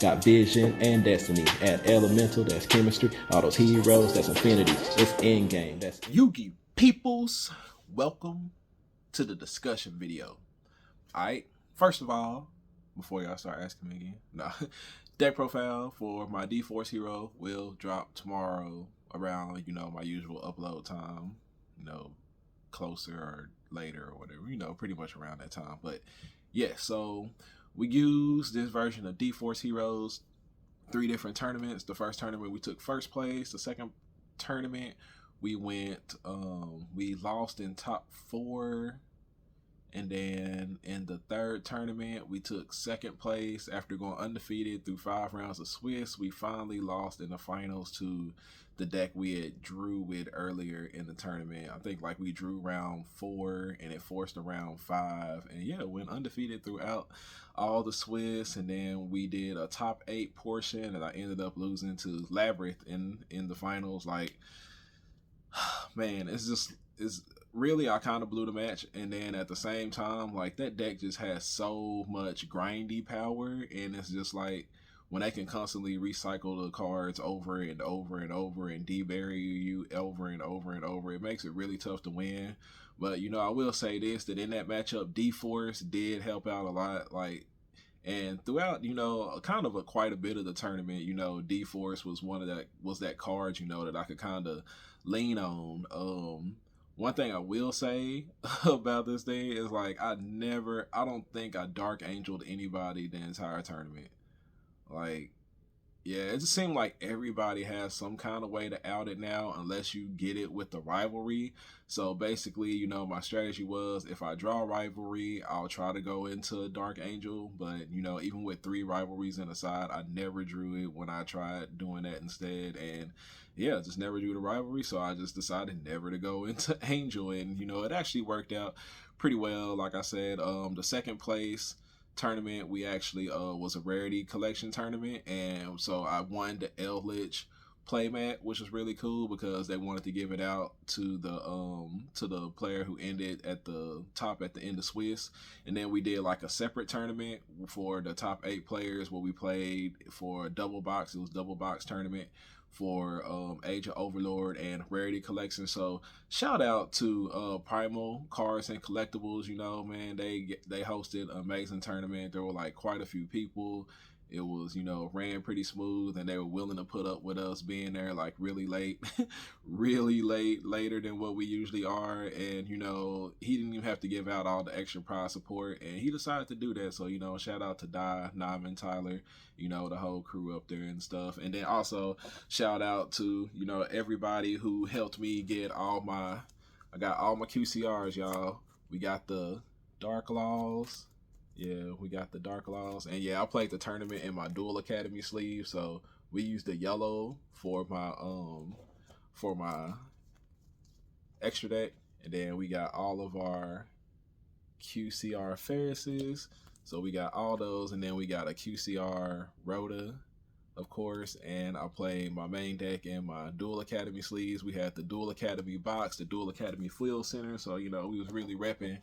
Got vision and destiny. Add elemental, that's chemistry. All those heroes, that's infinity. It's endgame, that's Yugi peoples, welcome to the discussion video. Alright, first of all, before y'all start asking me again, deck profile for my D-Force hero will drop tomorrow around, my usual upload time, closer or later or whatever, pretty much around that time. But yeah, so we use this version of D-Force heroes 3 different tournaments. The first tournament we took first place. The second tournament we lost in top 4, and then in the third tournament we took second place after going undefeated through 5 rounds of Swiss. We finally lost in the finals to the deck we had drew with earlier in the tournament. I think we drew round 4 and it forced a round 5, and yeah, went undefeated throughout all the Swiss. And then we did a top 8 portion and I ended up losing to Labyrinth in the finals. Man, it's really, I kind of blew the match. And then at the same time, that deck just has so much grindy power, and it's just when they can constantly recycle the cards over and over and over and debury you over and over and over, it makes it really tough to win. But I will say this, that in that matchup, D-Force did help out a lot. And throughout, kind of quite a bit of the tournament, D-Force was that card, that I could kind of lean on. One thing I will say about this thing is I don't think I Dark Angeled anybody the entire tournament. Yeah, it just seemed like everybody has some kind of way to out it now, unless you get it with the rivalry. So basically, my strategy was, if I draw rivalry, I'll try to go into Dark Angel. But, even with 3 rivalries in the side, I never drew it when I tried doing that instead. And yeah, just never drew the rivalry. So I just decided never to go into Angel. And, it actually worked out pretty well. Like I said, the second place tournament we actually was a Rarity Collection tournament, and so I won the Eldritch playmat, which was really cool because they wanted to give it out to the player who ended at the top at the end of Swiss. And then we did a separate tournament for the top 8 players where we played for a double box. It was double box tournament for Age of Overlord and Rarity Collection. So shout out to Primal Cards and Collectibles. Man, they hosted an amazing tournament. There were quite a few people. It was, ran pretty smooth, and they were willing to put up with us being there really late, really late, later than what we usually are. And, he didn't even have to give out all the extra prize support, and he decided to do that. So, shout out to Di, Nam, and Tyler, the whole crew up there and stuff. And then also shout out to, everybody who helped me get I got all my QCRs, y'all. We got the Dark Laws. Yeah, we got the Dark Laws. And yeah, I played the tournament in my Dual Academy sleeve, so we used the yellow for my extra deck. And then we got all of our QCR Ferrises. So we got all those, and then we got a QCR Rhoda, of course, and I played my main deck in my Dual Academy sleeves. We had the Dual Academy box, the Dual Academy Field Center, so we was really repping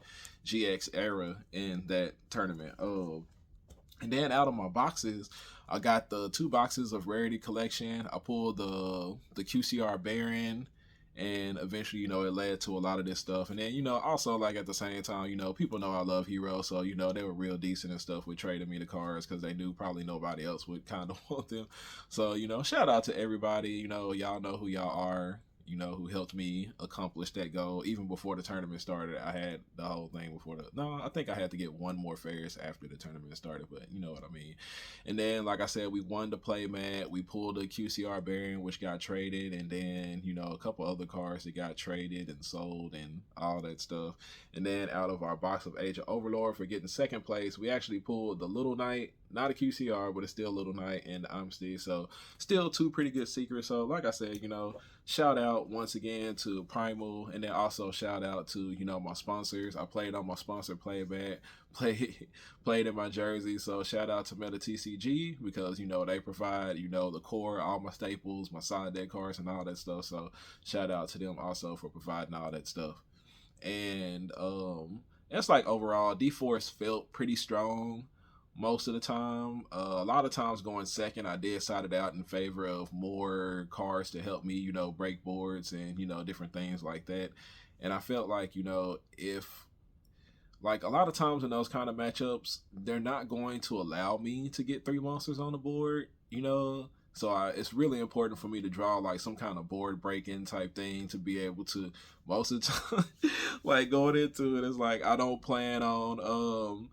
GX era in that tournament. And then out of my boxes, I got the 2 boxes of Rarity Collection. I pulled the QCR Baron, and eventually, it led to a lot of this stuff. And then, also at the same time, people know I love Hero, so they were real decent and stuff with trading me the cards because they knew probably nobody else would kind of want them. So, shout out to everybody. Y'all know who y'all are, who helped me accomplish that goal. Even before the tournament started, I had the whole thing I think I had to get 1 more Ferris after the tournament started, but you know what I mean. And then, like I said, we won the playmat. We pulled a QCR Baron, which got traded, and then, a couple other cards that got traded and sold and all that stuff. And then out of our box of Age of Overlord for getting second place, we actually pulled the Little Knight, not a QCR, but it's still Little Knight and the Amnesty. So still 2 pretty good secrets. So like I said, shout out once again to Primal, and then also shout out to my sponsors. I played on my sponsor playback, played in my jersey. So shout out to Meta TCG because they provide the core, all my staples, my side deck cards, and all that stuff. So shout out to them also for providing all that stuff. And it's overall D-Force felt pretty strong most of the time. A lot of times going second, I did side it out in favor of more cards to help me, break boards and, different things like that. And I felt like, if like a lot of times in those kind of matchups, they're not going to allow me to get 3 monsters on the board. So it's really important for me to draw like some kind of board breaking type thing to be able to most of the time, like going into it, it's like I don't plan on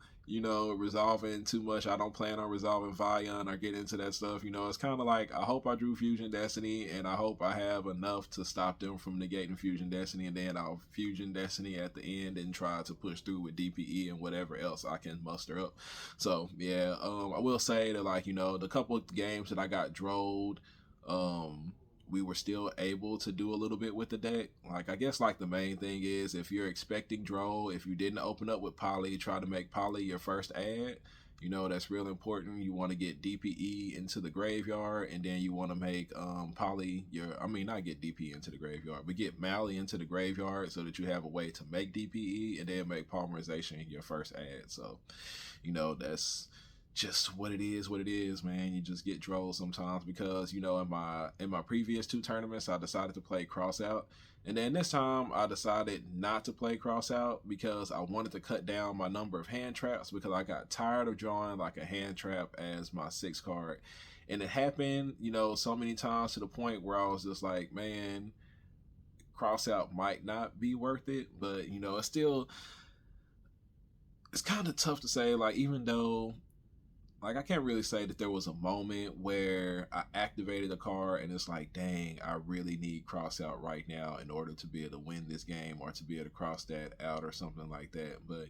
resolving too much. I don't plan on resolving Vion or get into that stuff. It's kind of like I hope I drew Fusion Destiny and I hope I have enough to stop them from negating Fusion Destiny, and then I'll Fusion Destiny at the end and try to push through with DPE and whatever else I can muster up. So yeah, I will say that like the couple of games that I got drolled, we were still able to do a little bit with the deck. Like I guess like the main thing is if you're expecting draw, if you didn't open up with Poly, try to make Poly your first ad. That's real important. You want to get DPE into the graveyard, and then you want to make Poly not get DPE into the graveyard, but get Mally into the graveyard so that you have a way to make DPE and then make Polymerization your first ad. So, that's just what it is, man. You just get drove sometimes because in my previous 2 tournaments I decided to play cross out, and then this time I decided not to play cross out because I wanted to cut down my number of hand traps because I got tired of drawing like a hand trap as my 6th card, and it happened so many times to the point where I was just like, man, cross out might not be worth it. But it's kind of tough to say, like, even though like I can't really say that there was a moment where I activated a card and it's like, dang, I really need cross out right now in order to be able to win this game or to be able to cross that out or something like that. But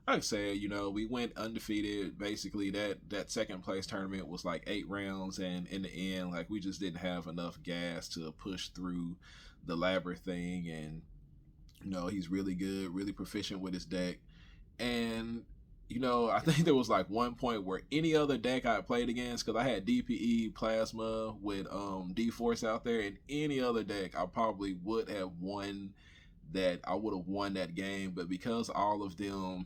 like I said, we went undefeated. Basically, that second place tournament was like 8 rounds, and in the end, like we just didn't have enough gas to push through the Labyrinth thing. And he's really good, really proficient with his deck, and I think there was like one point where any other deck I played against, because I had DPE Plasma with D-Force out there, and any other deck I probably would have won that game. But because all of them,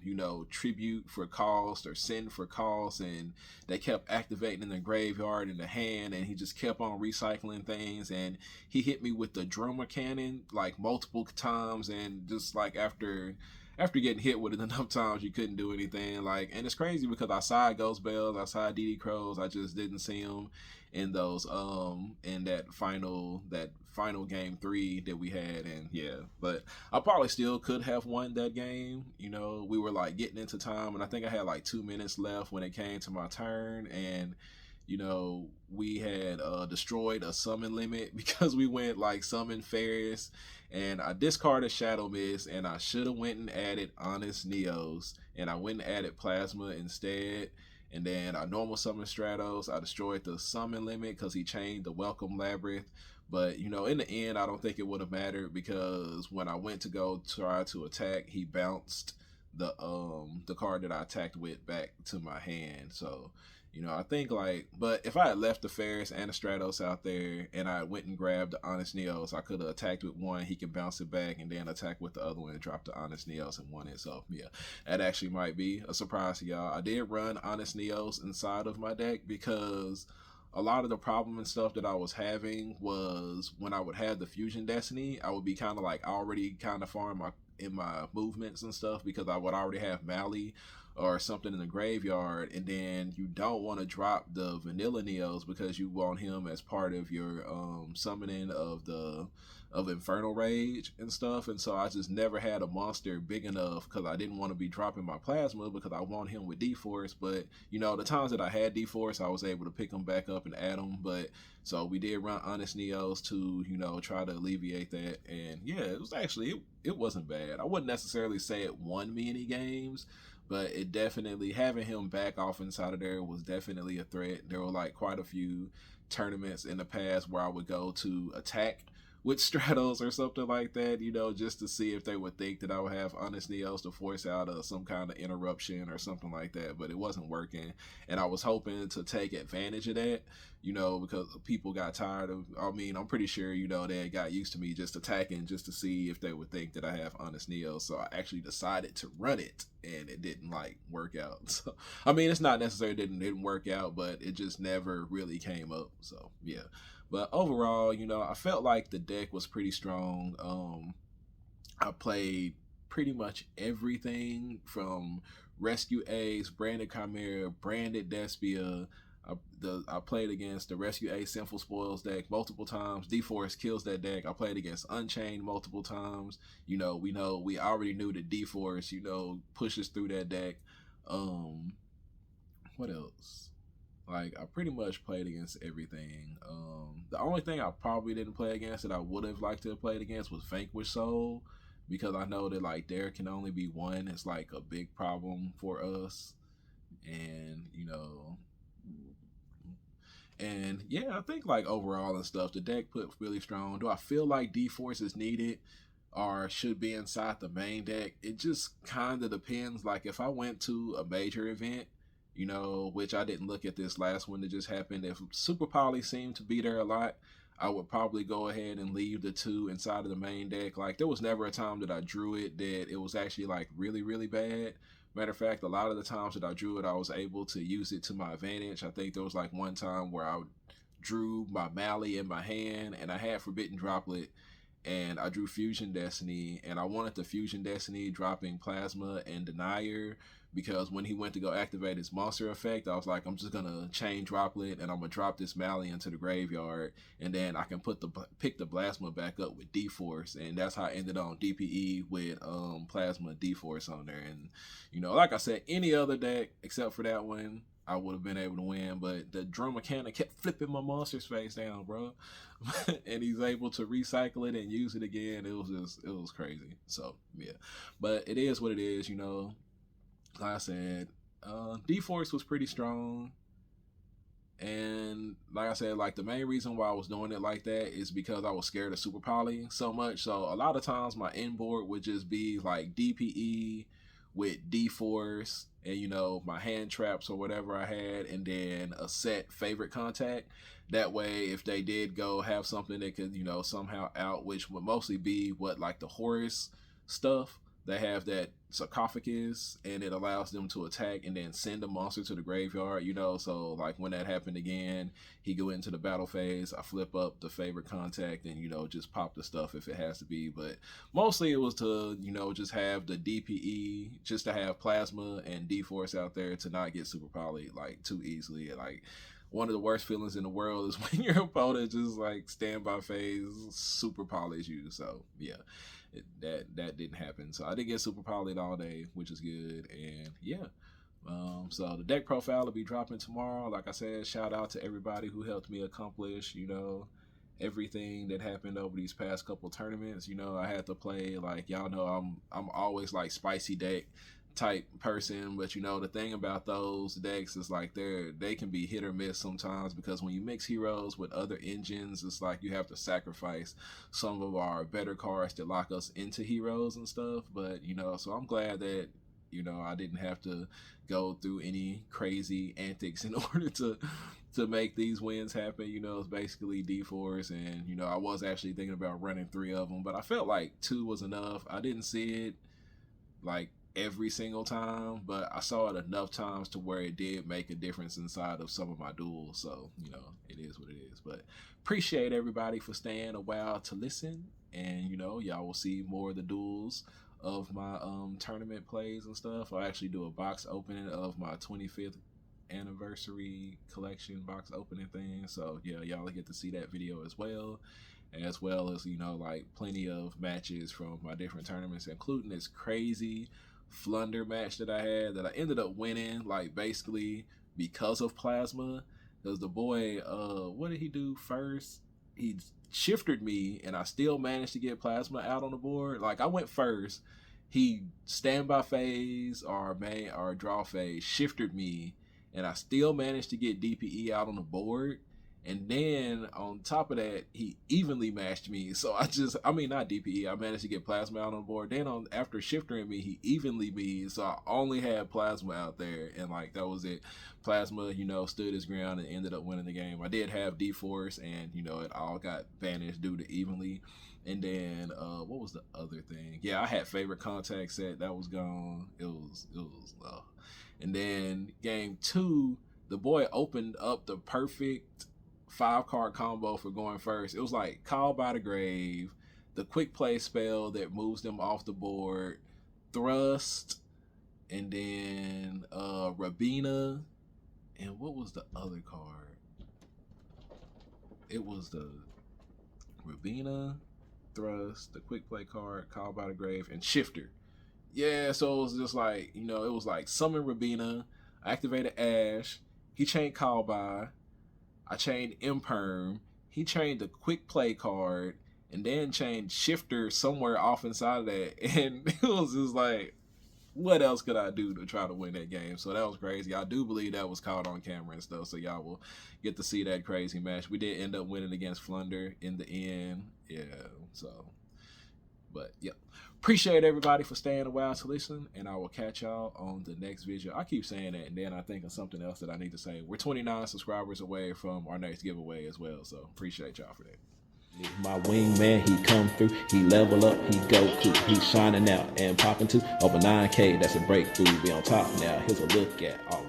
tribute for cost or send for cost, and they kept activating in the graveyard in the hand, and he just kept on recycling things, and he hit me with the drummer cannon like multiple times, and just like after getting hit with it enough times, you couldn't do anything. Like, and it's crazy because I saw Ghost Bells, I saw DD Crows, I just didn't see them in those in that final game 3 that we had. And yeah, but I probably still could have won that game. We were like getting into time, and I think I had like 2 minutes left when it came to my turn, and we had destroyed a summon limit because we went like summon Ferris, and I discarded Shadow Mist, and I should have went and added Honest Neos, and I went and added Plasma instead. And then I normal summon Stratos. I destroyed the summon limit because he changed the Welcome Labyrinth. But in the end, I don't think it would have mattered because when I went to go try to attack, he bounced the card that I attacked with back to my hand. So I think like, but if I had left the Ferris and the Stratos out there and I went and grabbed the Honest Neos, I could have attacked with one, he can bounce it back, and then attack with the other one and drop the Honest Neos and won it. So yeah, that actually might be a surprise to y'all. I did run Honest Neos inside of my deck because a lot of the problem and stuff that I was having was when I would have the Fusion Destiny, I would be kind of like already kind of far in my movements and stuff because I would already have Mally or something in the graveyard, and then you don't want to drop the vanilla Neos because you want him as part of your summoning of Infernal Rage and stuff. And so I just never had a monster big enough because I didn't want to be dropping my Plasma because I want him with D-Force. But the times that I had D-Force, I was able to pick him back up and add him. But so we did run Honest Neos to try to alleviate that. And yeah, it was actually it wasn't bad. I wouldn't necessarily say it won me any games, but it definitely, having him back off inside of there was definitely a threat. There were like quite a few tournaments in the past where I would go to attack with Stratos or something like that, just to see if they would think that I would have Honest Neos to force out some kind of interruption or something like that, but it wasn't working. And I was hoping to take advantage of that, you know, because people got tired of, I mean, I'm pretty sure, you know, they got used to me just attacking just to see if they would think that I have honest neo. So I actually decided to run it, and it didn't like work out. So I mean, it's not necessarily didn't work out, but it just never really came up. So yeah. But overall, you know, I felt like the deck was pretty strong. I played pretty much everything from Rescue Ace, Branded Chimera, Branded Despia. I played against the Rescue Ace Sinful Spoils deck multiple times. D-Force kills that deck. I played against Unchained multiple times. You know, we already knew that D-Force, you know, pushes through that deck. What else? Like, I pretty much played against everything. The only thing I probably didn't play against that I would have liked to have played against was Vanquish Soul, because I know that like there can only be one. It's like a big problem for us, and you know, and yeah, I think like overall and stuff, the deck put really strong. Do I feel like D-Force is needed or should be inside the main deck? It just kind of depends. Like if I went to a major event, you know, which I didn't look at this last one that just happened, if Super Poly seemed to be there a lot, I would probably go ahead and leave the two inside of the main deck. Like there was never a time that I drew it that it was actually like really, really bad. Matter of fact, a lot of the times that I drew it, I was able to use it to my advantage. I think there was like one time where I drew my Mally in my hand and I had Forbidden Droplet, and I drew Fusion Destiny, and I wanted the Fusion Destiny dropping Plasma and Denier, because when he went to go activate his monster effect, I was like, I'm just gonna chain Droplet and I'm gonna drop this Mally into the graveyard, and then I can pick the Plasma back up with D-Force, and that's how I ended on DPE with Plasma D-Force on there. And you know, like I said, any other deck except for that one, I would have been able to win, but the drum mechanic kept flipping my monster's face down, bro. And he's able to recycle it and use it again. It was crazy. So yeah, but it is what it is, you know. Like I said, D-Force was pretty strong, and like I said, like the main reason why I was doing it like that is because I was scared of Super Poly so much. So a lot of times my end board would just be like DPE with D-Force and, you know, my hand traps or whatever I had, and then a set favorite contact. That way, if they did go have something that could, you know, somehow out, which would mostly be what like the Horus stuff, they have that sarcophagus, and it allows them to attack and then send a monster to the graveyard, you know. So like when that happened again, he go into the battle phase, I flip up the favorite contact and, you know, just pop the stuff if it has to be. But mostly it was to, you know, just have the DPE, just to have Plasma and D-Force out there to not get Super Poly like too easily. Like one of the worst feelings in the world is when your opponent just like standby phase Super Polys you. So yeah, that didn't happen. So I did get Super Polyed all day, which is good. And yeah, so the deck profile will be dropping tomorrow. Like I said, shout out to everybody who helped me accomplish, you know, everything that happened over these past couple tournaments. You know, I had to play, like y'all know, I'm always like spicy deck type person, but you know the thing about those decks is like they can be hit or miss sometimes, because when you mix heroes with other engines, it's like you have to sacrifice some of our better cards to lock us into heroes and stuff. But you know, so I'm glad that, you know, I didn't have to go through any crazy antics in order to make these wins happen. You know, it's basically D-Force, and you know, I was actually thinking about running 3 of them, but I felt like 2 was enough. I didn't see it like every single time, but I saw it enough times to where it did make a difference inside of some of my duels. So, you know, it is what it is. But appreciate everybody for staying a while to listen, and you know, y'all will see more of the duels of my tournament plays and stuff. I'll actually do a box opening of my 25th Anniversary Collection box opening thing. So yeah, y'all get to see that video as well as, you know, like plenty of matches from my different tournaments, including this crazy Flunder match that I had that I ended up winning, like basically because of Plasma. Because the boy, what did he do first? He shifted me, and I still managed to get Plasma out on the board. Like I went first, he standby phase or draw phase shifted me, and I still managed to get DPE out on the board. And then on top of that, he evenly matched me. So I mean, not DPE. I managed to get plasma out on the board. Then after shiftering me, he evenly me. So I only had plasma out there, and like that was it. Plasma, stood his ground and ended up winning the game. I did have D-Force, and it all got banished due to evenly. And then what was the other thing? Yeah, I had favorite contact set that was gone. It was and then game 2, the boy opened up the perfect 5-card combo for going first. It was like Call by the Grave, the quick play spell that moves them off the board, Thrust, and then Rabina, and what was the other card? It was the Rabina, Thrust, the quick play card, Call by the Grave, and Shifter. Yeah, so it was just like, it was like summon Rabina, activated Ash, he chained Call by, I chained Imperm, he chained the quick play card, and then chained Shifter somewhere off inside of that. And it was just like, what else could I do to try to win that game? So that was crazy. I do believe that was caught on camera and stuff, so y'all will get to see that crazy match. We did end up winning against Flunder in the end. Yeah, so, but yep. Appreciate everybody for staying a while to listen, and I will catch y'all on the next video. I keep saying that, and then I think of something else that I need to say. We're 29 subscribers away from our next giveaway as well, so appreciate y'all for that. My wingman, he come through, he level up, he go cool, he's shining out and popping too over 9K. That's a breakthrough. Be on top now. Here's a look at all